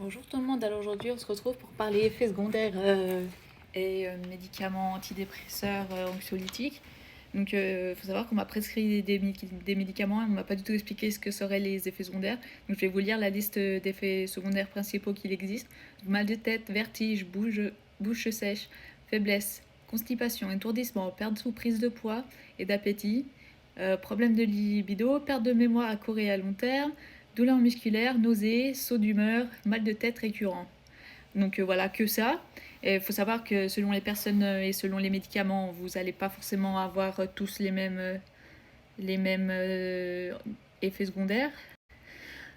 Bonjour tout le monde, alors aujourd'hui on se retrouve pour parler effets secondaires et médicaments antidépresseurs, anxiolytiques. Donc il faut savoir qu'on m'a prescrit des médicaments et on m'a pas du tout expliqué ce que seraient les effets secondaires. Donc je vais vous lire la liste d'effets secondaires principaux qu'il existe. Donc, mal de tête, vertige, bouche sèche, faiblesse, constipation, étourdissement, perte ou prise de poids et d'appétit, problème de libido, perte de mémoire à court et à long terme, douleurs musculaires, nausées, sauts d'humeur, mal de tête récurrent. Donc voilà, que ça. Il faut savoir que selon les personnes et selon les médicaments, vous n'allez pas forcément avoir tous les mêmes effets secondaires.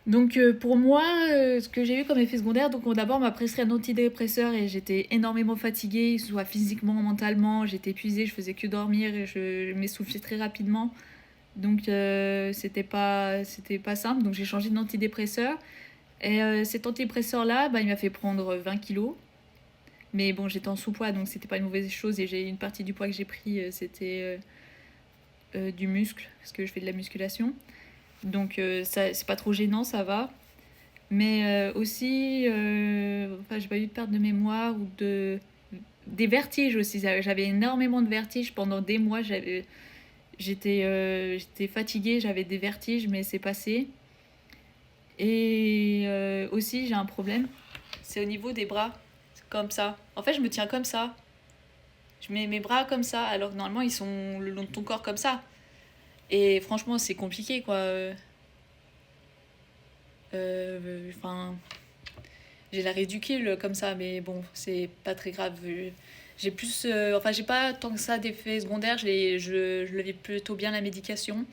Donc pour moi, ce que j'ai eu comme effet secondaire, donc d'abord on m'a prescrit un antidépresseur et j'étais énormément fatiguée, soit physiquement, mentalement, j'étais épuisée, je faisais que dormir et je m'essoufflais très rapidement. Donc c'était pas simple, donc j'ai changé d'antidépresseur. Et cet antidépresseur-là, il m'a fait prendre 20 kilos. Mais bon, j'étais en sous-poids, donc c'était pas une mauvaise chose. Et j'ai une partie du poids que j'ai pris, c'était du muscle, parce que je fais de la musculation. Donc ça, c'est pas trop gênant, ça va. Mais aussi, enfin, j'ai pas eu de perte de mémoire ou des vertiges aussi. J'avais énormément de vertiges pendant des mois. J'étais fatiguée, j'avais des vertiges, mais c'est passé. Et aussi, j'ai un problème, c'est au niveau des bras, comme ça. En fait, je me tiens comme ça. Je mets mes bras comme ça, alors que normalement, ils sont le long de ton corps comme ça. Et franchement, c'est compliqué, quoi. Enfin, j'ai la ridicule comme ça, mais bon, c'est pas très grave. J'ai plus. Enfin, j'ai pas tant que ça d'effets secondaires. Je le vis plutôt bien la médication.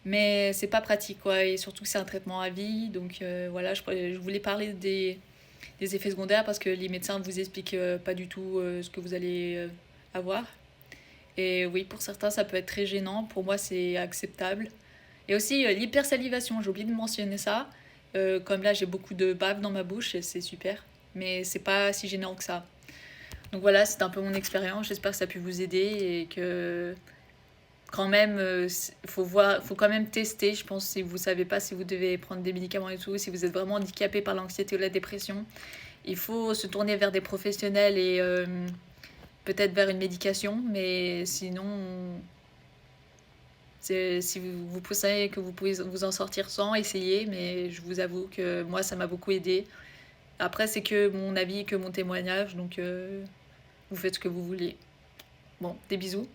Mais c'est pas pratique, quoi. Et surtout que c'est un traitement à vie. Donc voilà, je voulais parler des effets secondaires parce que les médecins ne vous expliquent pas du tout ce que vous allez avoir. Et oui, pour certains, ça peut être très gênant. Pour moi, c'est acceptable. Et aussi l'hypersalivation, j'ai oublié de mentionner ça. Comme là, j'ai beaucoup de bave dans ma bouche et c'est super. Mais c'est pas si gênant que ça. Donc voilà, c'est un peu mon expérience. J'espère que ça a pu vous aider et que quand même, faut quand même tester. Je pense si vous savez pas si vous devez prendre des médicaments et tout, si vous êtes vraiment handicapé par l'anxiété ou la dépression, il faut se tourner vers des professionnels et peut-être vers une médication, mais sinon, si vous pensez que vous pouvez vous en sortir sans, essayez, mais je vous avoue que moi, ça m'a beaucoup aidé. Après, c'est que mon avis, que mon témoignage, donc vous faites ce que vous voulez. Bon, des bisous.